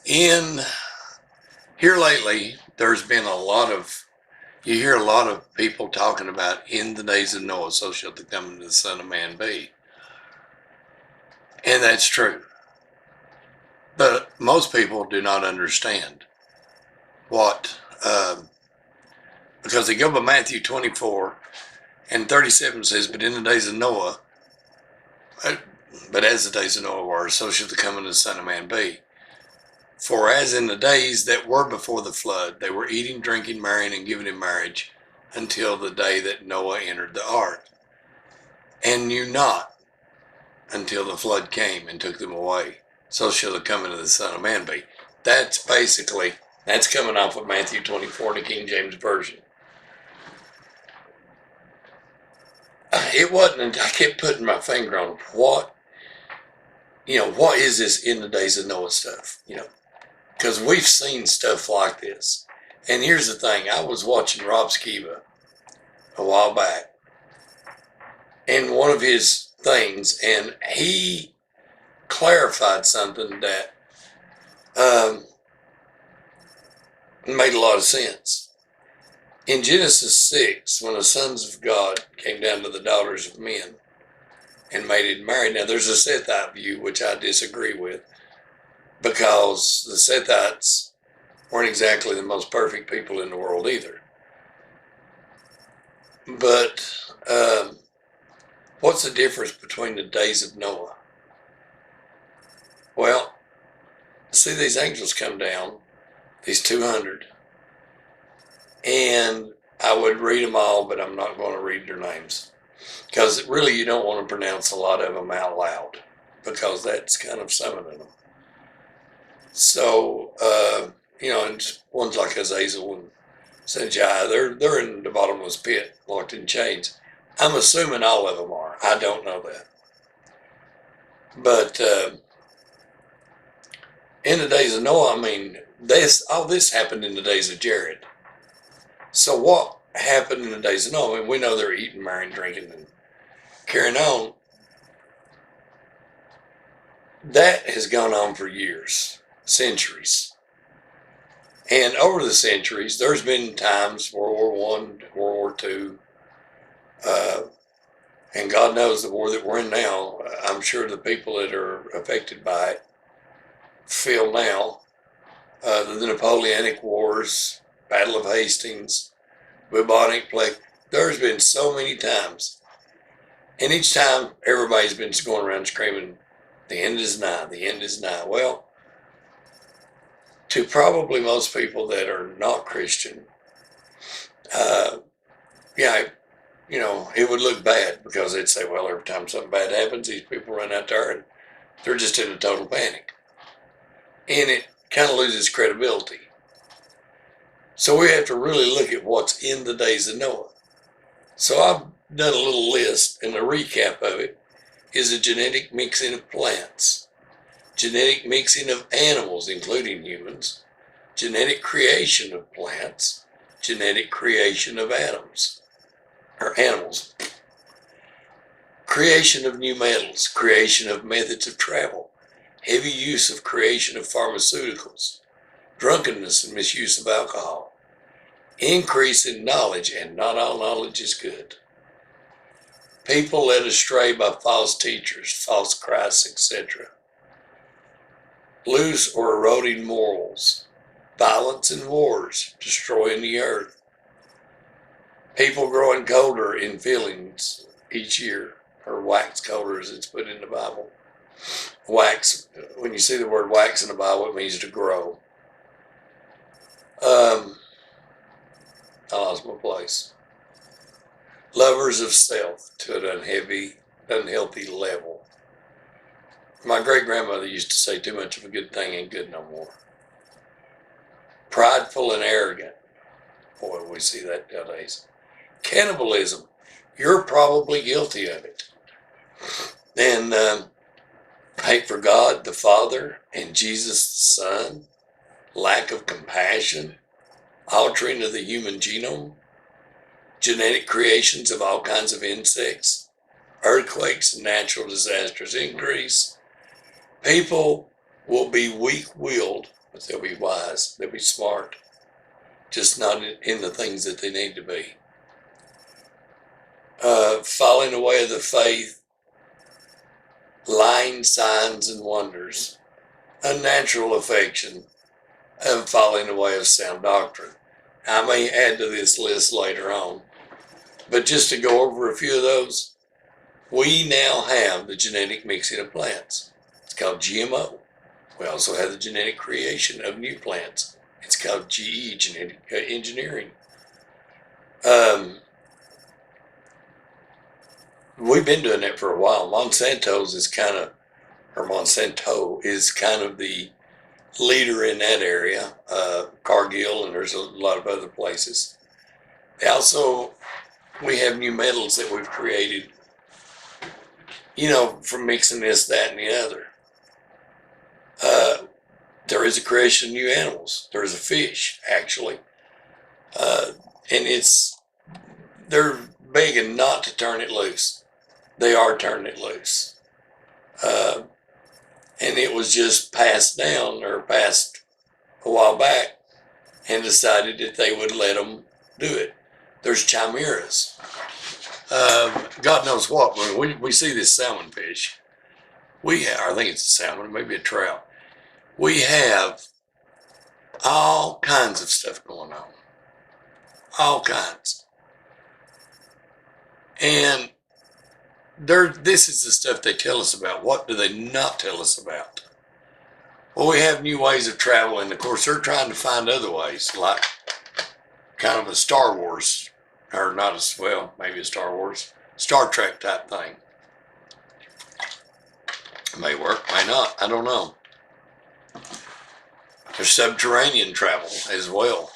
In here lately, there's been you hear a lot of people talking about in the days of Noah, so shall the coming of the Son of Man be. And that's true. But most people do not understand what, because they go by Matthew 24 and 37 says, but in the days of Noah, but as the days of Noah were, so shall the coming of the Son of Man be. For as in the days that were before the flood, they were eating, drinking, marrying, and giving in marriage until the day that Noah entered the ark, and knew not until the flood came and took them away. So shall the coming of the Son of Man be. That's coming off of Matthew 24, the King James Version. It wasn't, I kept putting my finger on what is this in the days of Noah stuff, because we've seen stuff like this. And here's the thing, I was watching Rob Skiba a while back, and one of his things, and he clarified something that made a lot of sense. In Genesis 6, when the sons of God came down to the daughters of men and made it married, now there's a Sethite view, which I disagree with, because the Sethites weren't exactly the most perfect people in the world either. But what's the difference between the days of Noah? Well, see these angels come down, these 200, and I would read them all, but I'm not going to read their names, because really you don't want to pronounce a lot of them out loud, because that's kind of summoning them. So, and ones like Azazel and Sanjai, they're in the bottomless pit, locked in chains. I'm assuming all of them are. I don't know that. But in the days of Noah, all this happened in the days of Jared. So what happened in the days of Noah? We know they're eating, marrying, drinking, and carrying on. That has gone on for years, centuries. And over the centuries, there's been times, World War I, World War II, and God knows the war that we're in now. I'm sure the people that are affected by it feel now. The Napoleonic Wars, Battle of Hastings, bubonic plague. There's been so many times. And each time, everybody's been going around screaming, the end is nigh, the end is nigh. Well, to probably most people that are not Christian, it would look bad, because they'd say, well, every time something bad happens, these people run out there and they're just in a total panic. And it kind of loses credibility. So we have to really look at what's in the days of Noah. So I've done a little list, and a recap of it is a genetic mixing of plants, genetic mixing of animals, including humans, genetic creation of plants, genetic creation of animals, creation of new metals, creation of methods of travel, heavy use of creation of pharmaceuticals, drunkenness and misuse of alcohol, increase in knowledge, and not all knowledge is good. People led astray by false teachers, false Christs, etc. Loose or eroding morals, violence and wars, destroying the earth. People growing colder in feelings each year, or wax colder as it's put in the Bible. Wax, when you see the word wax in the Bible, it means to grow. I lost my place. Lovers of self to an unhealthy level. My great-grandmother used to say, too much of a good thing ain't good no more. Prideful and arrogant. Boy, we see that nowadays. Cannibalism. You're probably guilty of it. And hate for God the Father and Jesus the Son. Lack of compassion. Altering of the human genome. Genetic creations of all kinds of insects. Earthquakes and natural disasters increase. People will be weak-willed They'll be wise. They'll be smart. Just not in the things that they need to be. Falling away of the faith, lying signs and wonders, unnatural affection, and falling away of sound doctrine. I may add to this list later on, but just to go over a few of those, we now have the genetic mixing of plants. It's called GMO. We also have the genetic creation of new plants. It's called GE, genetic engineering. We've been doing that for a while. Monsanto is kind of the leader in that area. Cargill, and there's a lot of other places. Also, we have new metals that we've created, from mixing this, that, and the other. There is a creation of new animals. There's a fish, actually. And they're begging not to turn it loose. They are turning it loose. And it was just passed down or passed a while back and decided that they would let them do it. There's chimeras. God knows what. When we see this salmon fish, I think it's a salmon, maybe a trout. We have all kinds of stuff going on. All kinds. And this is the stuff they tell us about. What do they not tell us about? Well, we have new ways of traveling. Of course, they're trying to find other ways, like kind of a Star Wars, or not as well, maybe a Star Wars, Star Trek type thing. It may work, may not, I don't know. There's subterranean travel as well.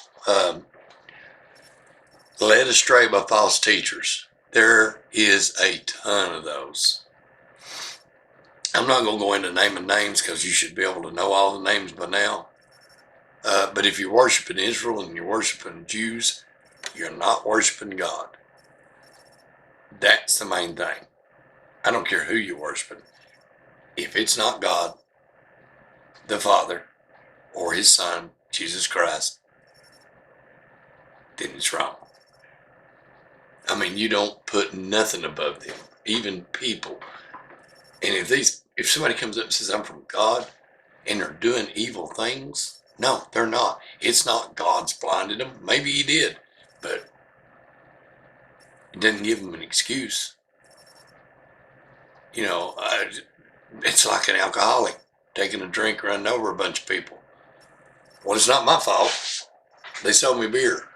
Led astray by false teachers. There is a ton of those. I'm not going to go into naming names because you should be able to know all the names by now. But if you're worshiping Israel and you're worshiping Jews, you're not worshiping God. That's the main thing. I don't care who you're worshiping. If it's not God, the Father, or His Son, Jesus Christ, then it's wrong. I mean, you don't put nothing above them, even people. And if somebody comes up and says, I'm from God, and they're doing evil things, no, they're not. It's not God's blinded them. Maybe He did, but it doesn't give them an excuse. It's like an alcoholic taking a drink, running over a bunch of people. Well, it's not my fault. They sold me beer,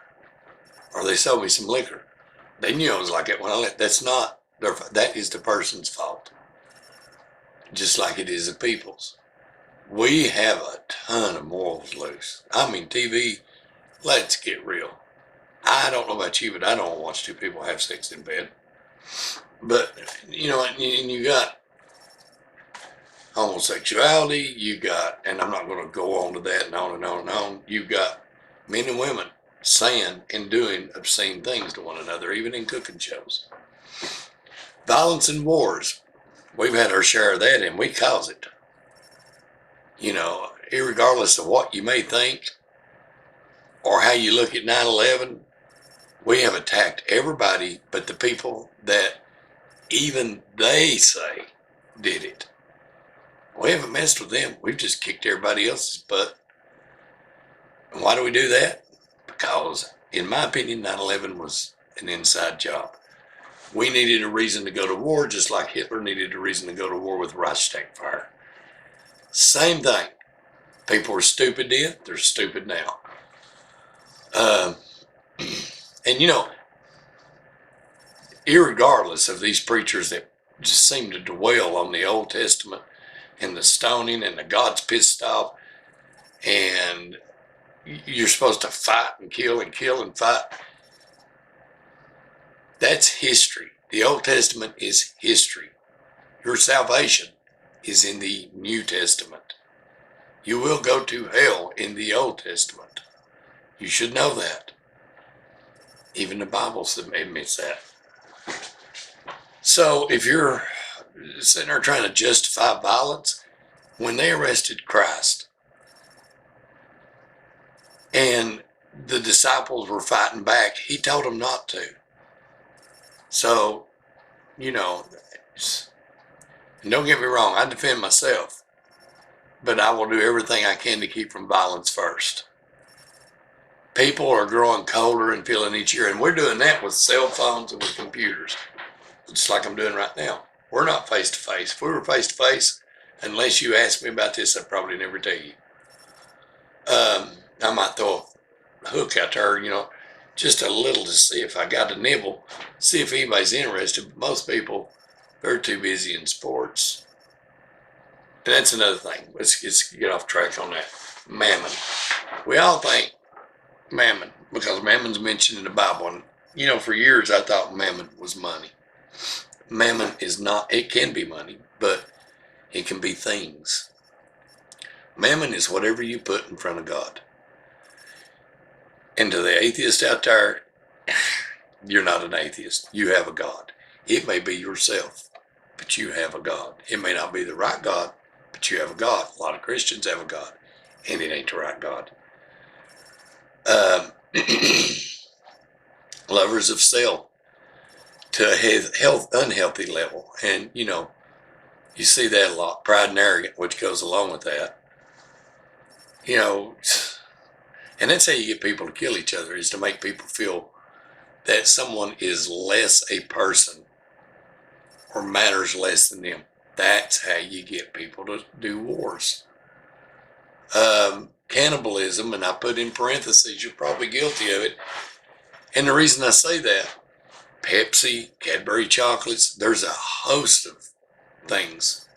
or they sold me some liquor. They knew I was like that when I left. That's not that is the person's fault. Just like it is the people's. We have a ton of morals loose. I mean, TV, let's get real. I don't know about you, but I don't want to watch two people have sex in bed. But, and you got homosexuality, and I'm not going to go on to that and on and on and on. You've got men and women saying and doing obscene things to one another, even in cooking shows. Violence and wars. We've had our share of that, and we cause it. Irregardless of what you may think or how you look at 9/11, we have attacked everybody but the people that even they say did it. We haven't messed with them. We've just kicked everybody else's butt. And why do we do that? Because, in my opinion, 9/11 was an inside job. We needed a reason to go to war, just like Hitler needed a reason to go to war with Reichstag fire. Same thing. People were stupid then, they're stupid now. And irregardless of these preachers that just seem to dwell on the Old Testament and the stoning and the God's pissed off, and you're supposed to fight and kill and fight. That's history. The Old Testament is history. Your salvation is in the New Testament. You will go to hell in the Old Testament. You should know that. Even the Bible admits that. So if you're sitting there trying to justify violence, when they arrested Christ, and the disciples were fighting back. He told them not to. So, you know, and don't get me wrong, I defend myself, but I will do everything I can to keep from violence first. People are growing colder and feeling each year, and we're doing that with cell phones and with computers, just like I'm doing right now. We're not face to face. If we were face to face, unless you asked me about this, I'd probably never tell you. I might throw a hook out there, just a little to see if I got a nibble, see if anybody's interested. But most people, they're too busy in sports. And that's another thing. Let's get off track on that. Mammon. We all think mammon, because mammon's mentioned in the Bible. And, for years I thought mammon was money. Mammon is not, it can be money, but it can be things. Mammon is whatever you put in front of God. And to the atheist out there, you're not an atheist. You have a God. It may be yourself, but you have a God. It may not be the right God, but you have a God. A lot of Christians have a God, and it ain't the right God. Lovers of self to a unhealthy level. And, you see that a lot. Pride and arrogance, which goes along with that. And that's how you get people to kill each other, is to make people feel that someone is less a person or matters less than them. That's how you get people to do wars. Cannibalism, and I put in parentheses, you're probably guilty of it. And the reason I say that, Pepsi, Cadbury chocolates, there's a host of things.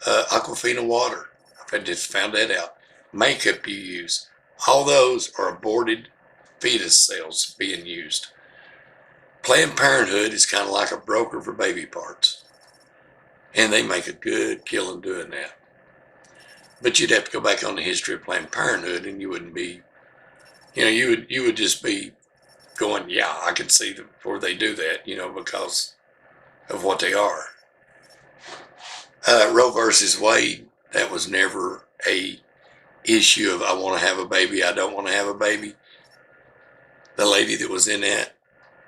Aquafina water, I just found that out. Makeup you use, all those are aborted fetus cells being used. Planned Parenthood is kind of like a broker for baby parts, and they make a good killing doing that. But you'd have to go back on the history of Planned Parenthood, and you wouldn't be, you would just be going, yeah, I can see them before they do that, because of what they are. Roe versus Wade, that was never a issue of I want to have a baby, I don't want to have a baby. The lady that was in that,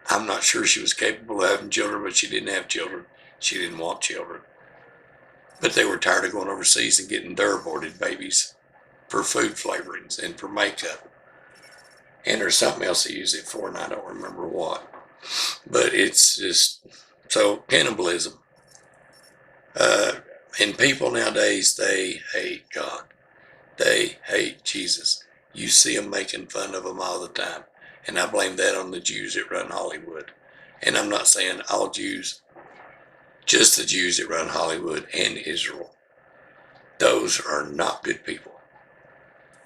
I'm not sure she was capable of having children, but she didn't have children. She didn't want children. But they were tired of going overseas and getting their aborted babies for food flavorings and for makeup. And there's something else they use it for, and I don't remember what. But it's just, so cannibalism. And people nowadays, they hate God. They hate Jesus. You see them making fun of them all the time. And I blame that on the Jews that run Hollywood. And I'm not saying all Jews, just the Jews that run Hollywood and Israel. Those are not good people.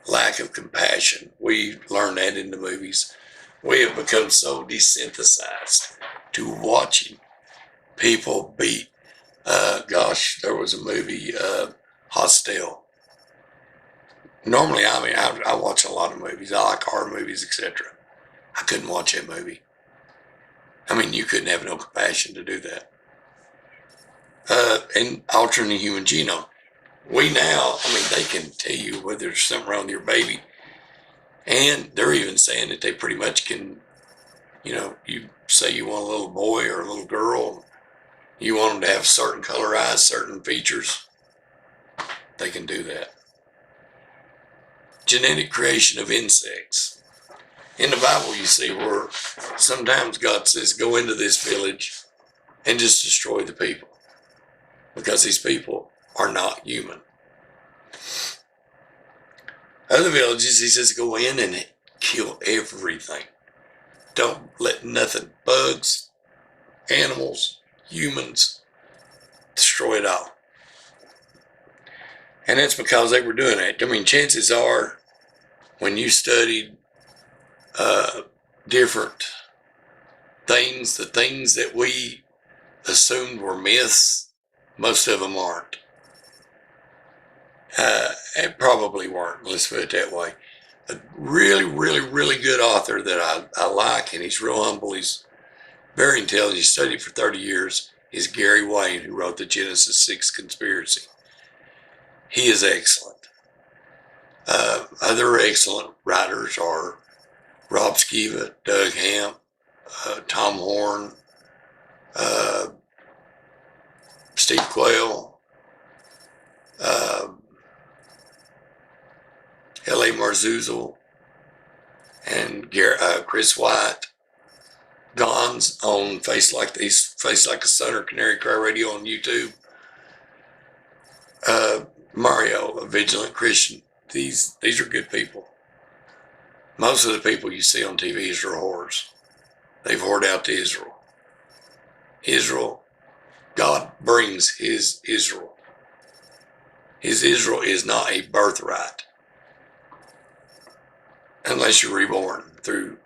Lack of compassion. We learn that in the movies. We have become so desensitized to watching people beat. There was a movie, Hostel. Normally, I watch a lot of movies. I like horror movies, etc. I couldn't watch that movie. You couldn't have no compassion to do that. And altering the human genome. We now, they can tell you whether there's something wrong with your baby. And they're even saying that they pretty much can, you say you want a little boy or a little girl, you want them to have certain color eyes, certain features, they can do that. Genetic creation of insects. In the Bible, you see where sometimes God says, go into this village and just destroy the people, because these people are not human. Other villages, he says, go in and kill everything. Don't let nothing, bugs, animals, humans, destroy it all. And that's because they were doing that. Chances are, when you studied different things, the things that we assumed were myths, most of them aren't. And probably weren't, let's put it that way. A really, really, really good author that I like, and he's real humble, he's very intelligent, he studied for 30 years, is Gary Wayne, who wrote the Genesis 6 Conspiracy. He is excellent. Other excellent writers are Rob Skiva, Doug Hamp, Tom Horn, uh, Steve Quayle, uh, L.A. Marzuzzo, and Chris White. Gons on Face Like a Sun or Canary Cry Radio on YouTube. Mario, a vigilant Christian. These are good people. Most of the people you see on TV are whores. They've whored out to Israel. Israel, God brings his Israel. His Israel is not a birthright unless you're reborn through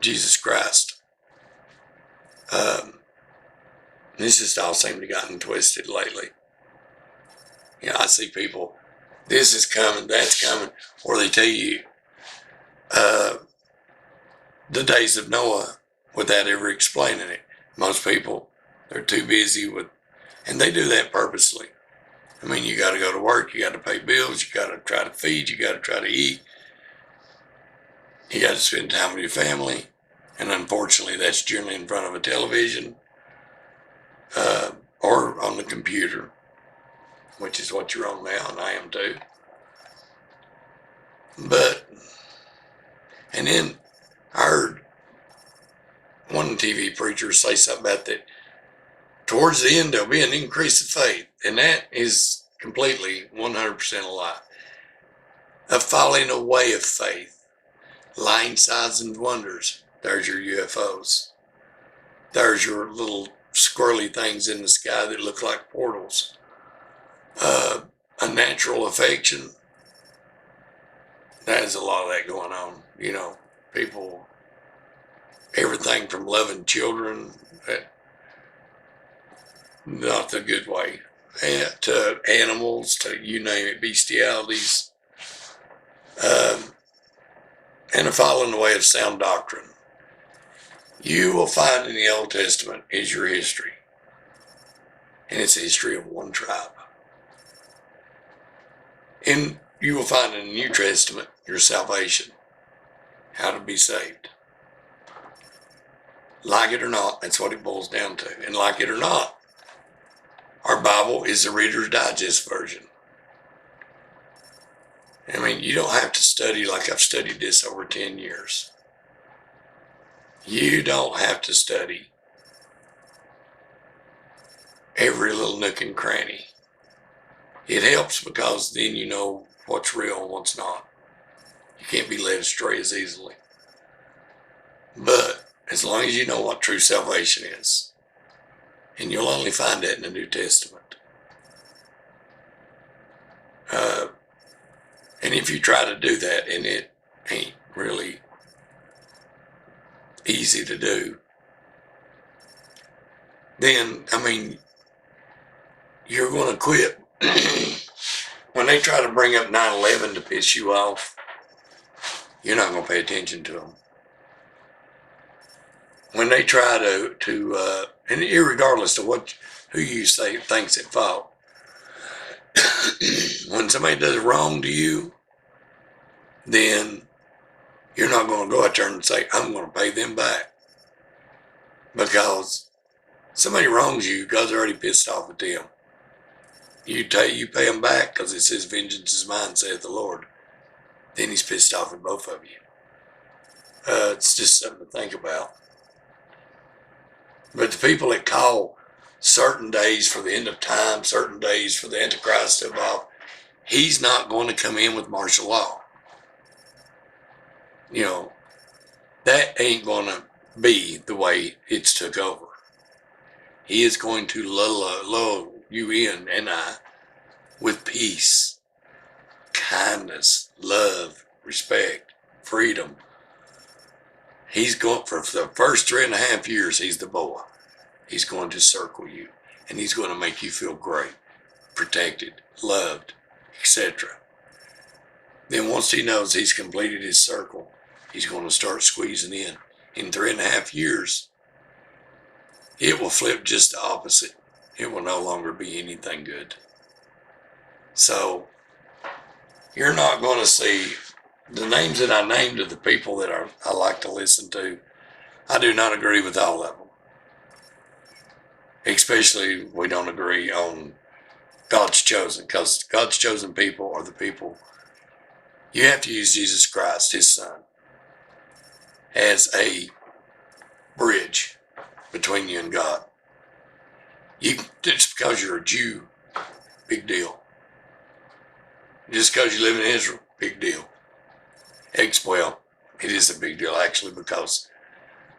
Jesus Christ. This just all seemed to have gotten twisted lately. You know, I see people, this is coming, that's coming, or they tell you the days of Noah without ever explaining it. Most people, they're too busy with, and they do that purposely. I mean, you got to go to work, you got to pay bills, you got to try to feed, you got to try to eat, you got to spend time with your family, and unfortunately, that's generally in front of a television or on the computer, which is what you're on now, and I am too. But, and then I heard one TV preacher say something about that towards the end there'll be an increase of faith, and that is completely 100% a lie. A falling away of faith, lying signs and wonders. There's your UFOs. There's your little squirrely things in the sky that look like portals. A natural affection. There's a lot of that going on. You know, people, everything from loving children, not the good way, to animals, to you name it, bestialities, and a falling away of sound doctrine. You will find in the Old Testament is your history, and it's the history of one tribe. And you will find in the New Testament your salvation, how to be saved. Like it or not, that's what it boils down to. And like it or not, our Bible is the Reader's Digest version. I mean, you don't have to study like I've studied this over 10 years. You don't have to study every little nook and cranny. It helps because then you know what's real and what's not. You can't be led astray as easily. But as long as you know what true salvation is, and you'll only find that in the New Testament. And if you try to do that, and it ain't really easy to do, then, I mean, you're going to quit. When they try to bring up 9/11 to piss you off, you're not going to pay attention to them. When they try to and irregardless of who you say thinks at fault, when somebody does wrong to you, then you're not going to go out there and say, I'm going to pay them back. Because somebody wrongs you because they're already pissed off at them. You pay them back because it says, vengeance is mine, saith the Lord. Then he's pissed off at both of you. It's just something to think about. But the people that call certain days for the end of time, certain days for the Antichrist to evolve, he's not going to come in with martial law. You know, that ain't going to be the way it's took over. He is going to lull you in and I with peace, kindness, love, respect, freedom. He's going, for the first 3.5 years, he's the boa. He's going to circle you, and he's going to make you feel great, protected, loved, etc. Then once he knows he's completed his circle, he's going to start squeezing in. In 3.5 years, it will flip just the opposite. It will no longer be anything good. So, you're not going to see the names that I named of the people that I like to listen to. I do not agree with all of them. Especially we don't agree on God's chosen, because God's chosen people are the people. You have to use Jesus Christ, his son, as a bridge between you and God. Just because you're a Jew, big deal. Just because you live in Israel, big deal. Well, it is a big deal actually, because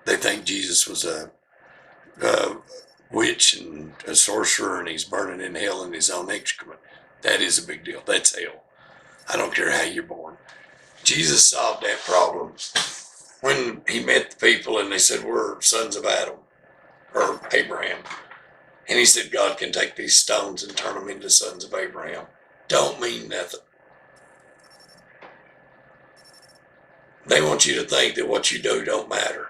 they think Jesus was a witch and a sorcerer, and he's burning in hell in his own excrement. That is a big deal. That's hell. I don't care how you're born. Jesus solved that problem when he met the people and they said, we're sons of Adam or Abraham. And he said, God can take these stones and turn them into sons of Abraham. Don't mean nothing. They want you to think that what you do don't matter.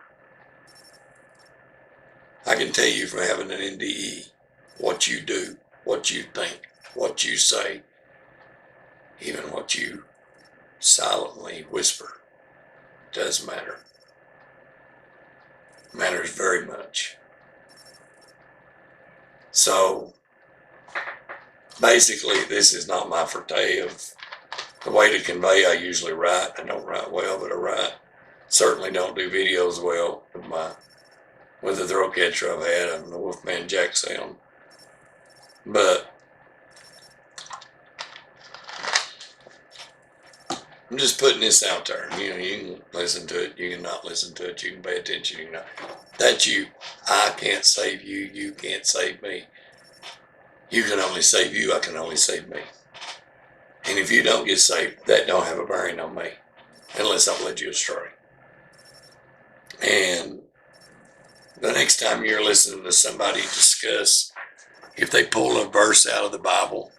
I can tell you from having an NDE, what you do, what you think, what you say, even what you silently whisper, does matter. Matters very much. So basically, this is not my forte of the way to convey. I usually write. I don't write well, but I write. Certainly don't do videos well with the throat catcher I've had and the Wolfman Jack sound. But I'm just putting this out there. You know, you can listen to it, you can not listen to it, you can pay attention, you can not. That's you. I can't save you, you can't save me. You can only save you, I can only save me. And if you don't get saved, that don't have a bearing on me, unless I've led you astray. And the next time you're listening to somebody discuss, if they pull a verse out of the Bible,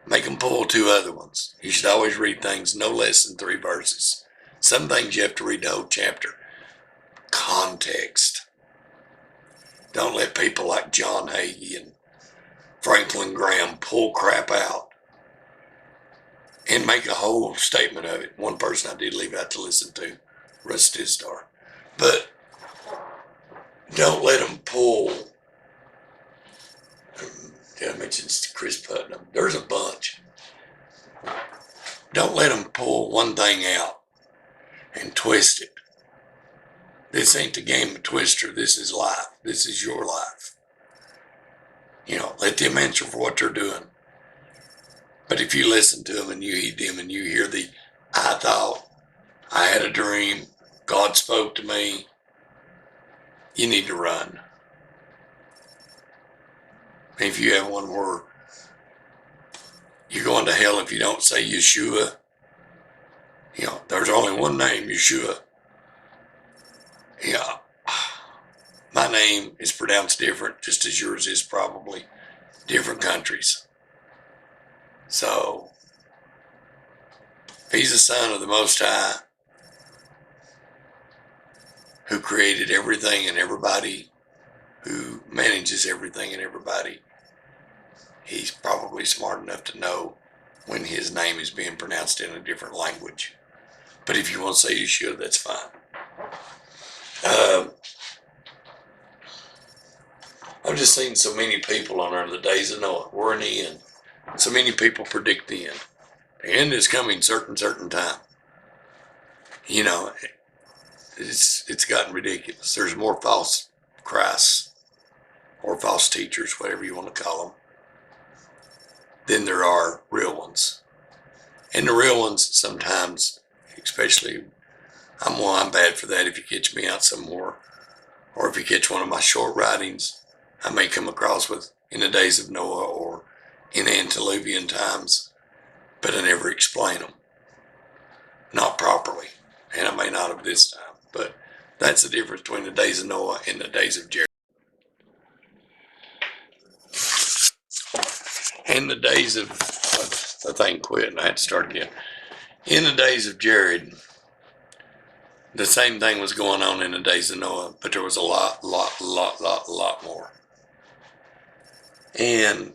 make them pull 2 other ones. You should always read things no less than 3 verses. Some things you have to read the whole chapter. Context. Don't let people like John Hagee and Franklin Graham pull crap out and make a whole statement of it. One person I did leave out to listen to, Russ Tisdar. But don't let them pull. I mentioned Chris Putnam. There's a bunch. Don't let them pull one thing out and twist it. This ain't the game of Twister. This is life. This is your life. You know, let them answer for what they're doing. But if you listen to them and you heed them and you hear the, I thought, I had a dream, God spoke to me, you need to run. If you have one where you're going to hell if you don't say Yeshua, you know, there's only one name, Yeshua. Yeah, my name is pronounced different, just as yours is probably, different countries. So, if he's the son of the Most High, who created everything and everybody, who manages everything and everybody, he's probably smart enough to know when his name is being pronounced in a different language. But if you want to say Yeshua, that's fine. I've just seen so many people on there, the days of Noah, we're in the end. So many people predict the end. The end is coming certain time. You know, it's gotten ridiculous. There's more false Christs or false teachers, whatever you want to call them, than there are real ones. And the real ones sometimes, especially, I'm bad for that. If you catch me out some more, or if you catch one of my short writings, I may come across with in the days of Noah or in antediluvian times, but I never explain them. Not properly. And I may not have this time, but that's the difference between the days of Noah and the days of Jared. In the days of, the thing quit and I had to start again. In the days of Jared, the same thing was going on in the days of Noah, but there was a lot more. And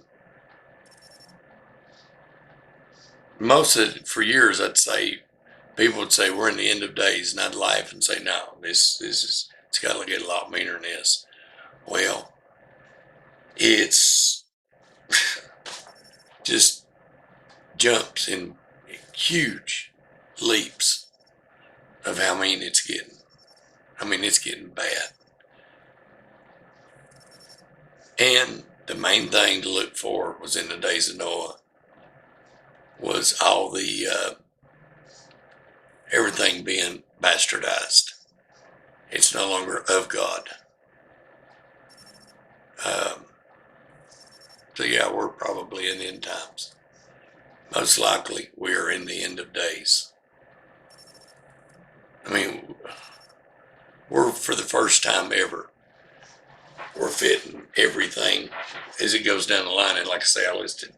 for years, people would say we're in the end of days, and I'd laugh and say, no, it's got to get a lot meaner than this. Well, it's just jumps in huge leaps of how mean it's getting. I mean, it's getting bad. And the main thing to look for was in the days of Noah was all the everything being bastardized. It's no longer of God. So yeah, we're probably in the end times. Most likely, we are in the end of days. I mean, we're for the first time ever, we're fitting everything as it goes down the line. And like I say, I listed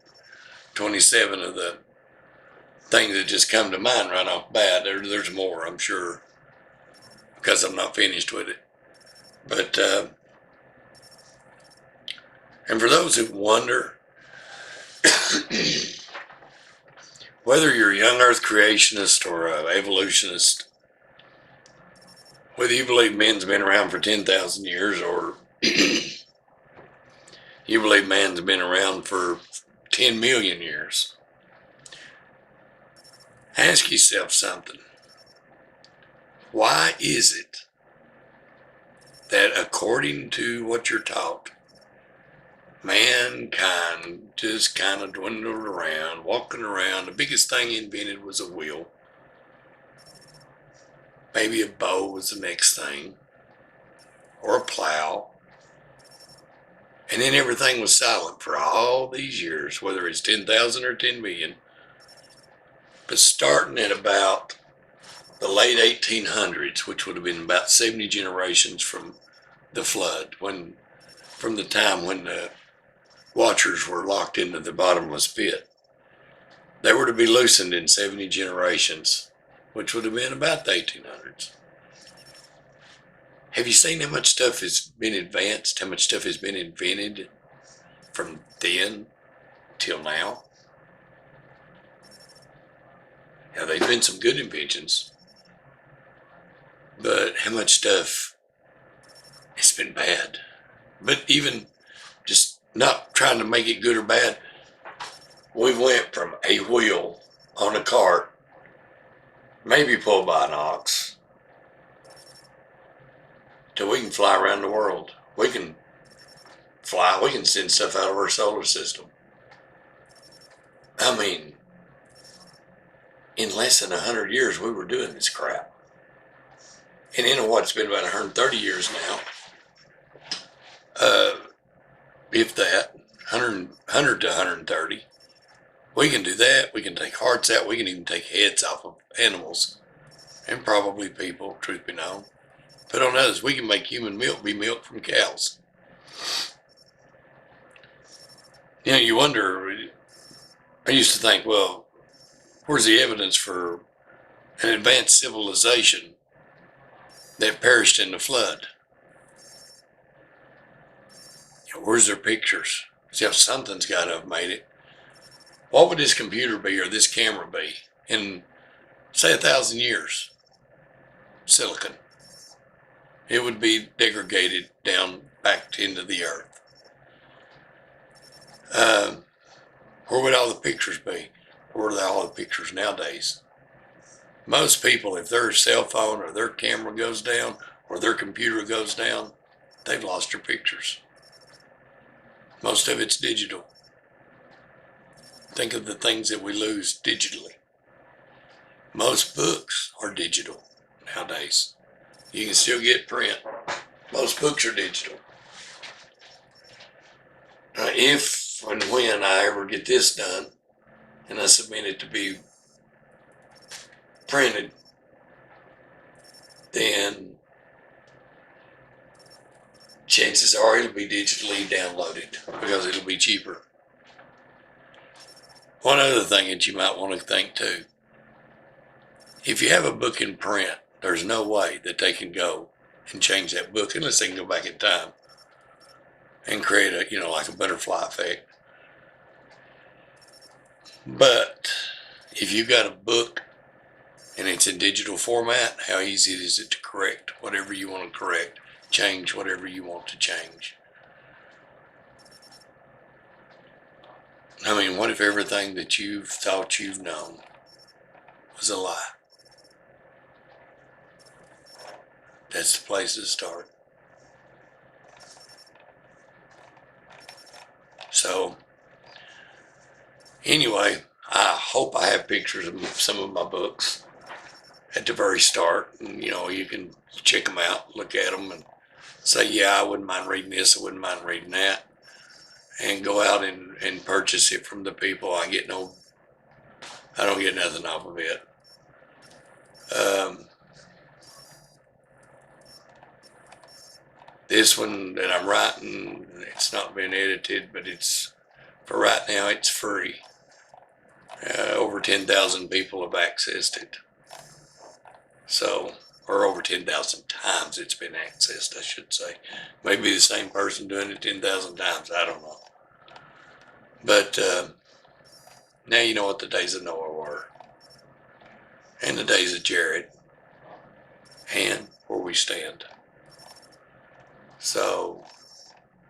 27 of the things that just come to mind right off the bat. There's more, I'm sure, because I'm not finished with it. But and for those who wonder whether you're a young earth creationist or an evolutionist, whether you believe man's been around for 10,000 years or you believe man's been around for 10 million years, ask yourself something. Why is it that according to what you're taught, mankind just kind of dwindled around, walking around? The biggest thing invented was a wheel. Maybe a bow was the next thing, or a plow. And then everything was silent for all these years, whether it's 10,000 or 10 million. But starting at about the late 1800s, which would have been about 70 generations from the flood, from the time when the watchers were locked into the bottomless pit, they were to be loosened in 70 generations, which would have been about the 1800s. Have you seen how much stuff has been advanced, how much stuff has been invented from then till now? Now, there's been some good inventions, but how much stuff has been bad? But even just not trying to make it good or bad, we went from a wheel on a cart, maybe pulled by an ox, till we can fly around the world. We can fly, we can send stuff out of our solar system. I mean, in less than 100 years, we were doing this crap. And you know what? It's been about 130 years now. If that, 100 to 130. We can do that. We can take hearts out. We can even take heads off of animals and probably people, truth be known. But on others, we can make human milk be milk from cows. You know, you wonder, I used to think, well, where's the evidence for an advanced civilization that perished in the flood? You know, where's their pictures? See, if something's got to have made it. What would this computer be or this camera be in, say, 1,000 years? Silicon. It would be degraded down back into the earth. Where would all the pictures be? Where are all the pictures nowadays? Most people, if their cell phone or their camera goes down or their computer goes down, they've lost their pictures. Most of it's digital. Think of the things that we lose digitally. Most books are digital nowadays. You can still get print. Most books are digital. If and when I ever get this done and I submit it to be printed, then chances are it'll be digitally downloaded because it'll be cheaper. One other thing that you might want to think too, if you have a book in print, there's no way that they can go and change that book unless they can go back in time and create like a butterfly effect. But If you got a book and it's in digital format, how easy is it to correct whatever you want to correct, change whatever you want to change? I mean, what if everything that you've thought you've known was a lie? That's the place to start. So, anyway, I hope I have pictures of some of my books at the very start. And, you can check them out, look at them, and say, yeah, I wouldn't mind reading this, I wouldn't mind reading that. And go out and purchase it from the people. I don't get nothing off of it. This one that I'm writing, it's not been edited, but for right now, it's free. Over 10,000 people have accessed it. So, or over 10,000 times it's been accessed, I should say. Maybe the same person doing it 10,000 times, I don't know. But now you know what the days of Noah were, and the days of Jared, and where we stand. So,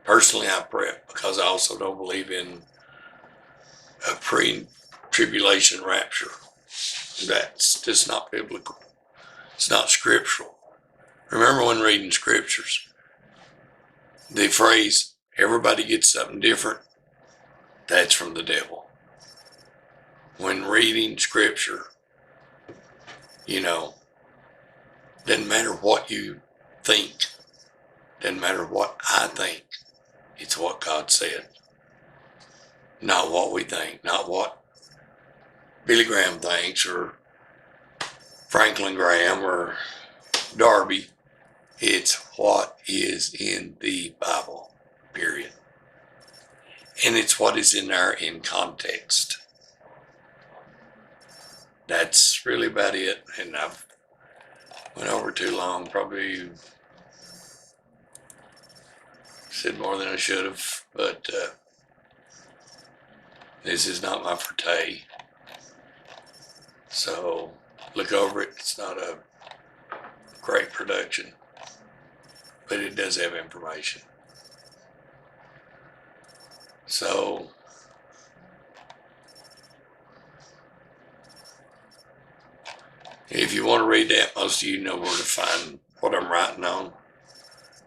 personally, I prep because I also don't believe in a pre-tribulation rapture. That's just not biblical. It's not scriptural. Remember when reading scriptures, the phrase, everybody gets something different, that's from the devil. When reading scripture, doesn't matter what you think, doesn't matter what I think, it's what God said. Not what we think, not what Billy Graham thinks, or Franklin Graham, or Darby. It's what is in the Bible, period. And it's what is in there in context. That's really about it. And I've went over too long, probably said more than I should have, but this is not my forte. So look over it. It's not a great production, but it does have information. So if you want to read that, most of you know where to find what I'm writing on.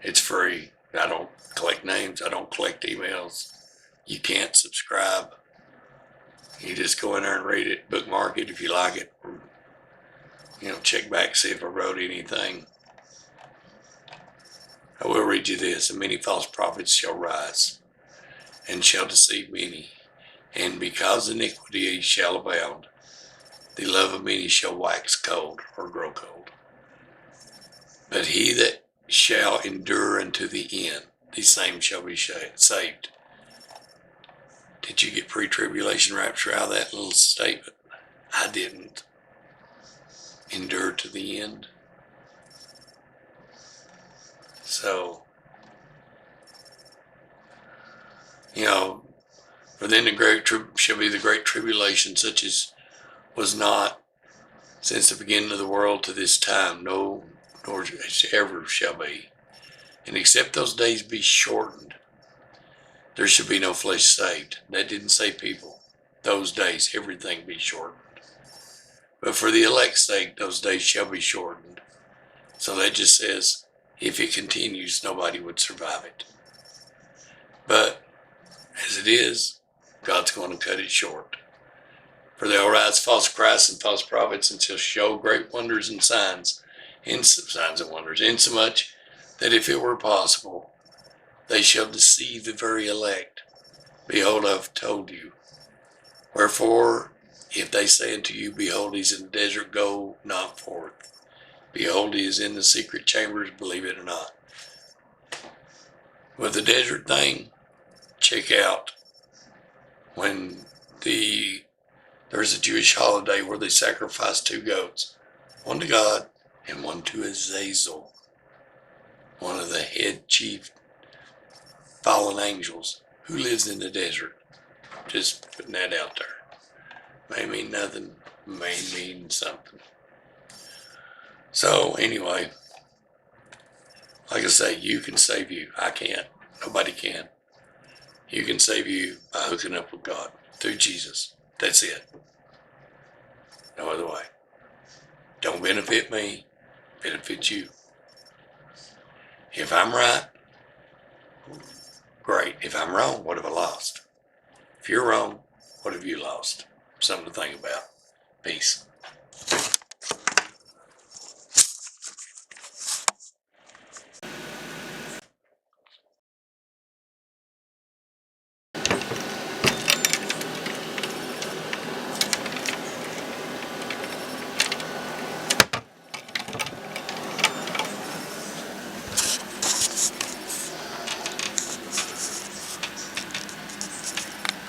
It's free. I don't collect names. I don't collect emails. You can't subscribe. You just go in there and read it, bookmark it if you like it. Check back, see if I wrote anything. I will read you this. And many false prophets shall rise and shall deceive many. And because iniquity shall abound, the love of many shall wax cold or grow cold. But he that shall endure unto the end, the same shall be saved. Did you get pre-tribulation rapture out of that little statement? I didn't. Endure to the end. So, for then the great shall be the great tribulation, such as was not since the beginning of the world to this time, no, nor ever shall be. And except those days be shortened, there shall be no flesh saved. That didn't say people. Those days, everything be shortened. But for the elect's sake, those days shall be shortened. So that just says, if it continues, nobody would survive it. But as it is, God's going to cut it short. For there will rise false Christs and false prophets, and shall show great wonders and signs and wonders, insomuch that if it were possible, they shall deceive the very elect. Behold, I've told you. Wherefore, if they say unto you, behold, he's in the desert, go not forth. Behold, he is in the secret chambers, believe it or not. With the desert thing, check out when there's a Jewish holiday where they sacrifice 2 goats, one to God and one to Azazel, one of the head chief fallen angels who lives in the desert. Just putting that out there. May mean nothing. may mean something. So anyway, like I say, you can save you. I can't. Nobody can. You can save you by hooking up with God through Jesus. That's it. No other way. Don't benefit me, benefit you. If I'm right, great. If I'm wrong, what have I lost? If you're wrong, what have you lost? Something to think about. Peace.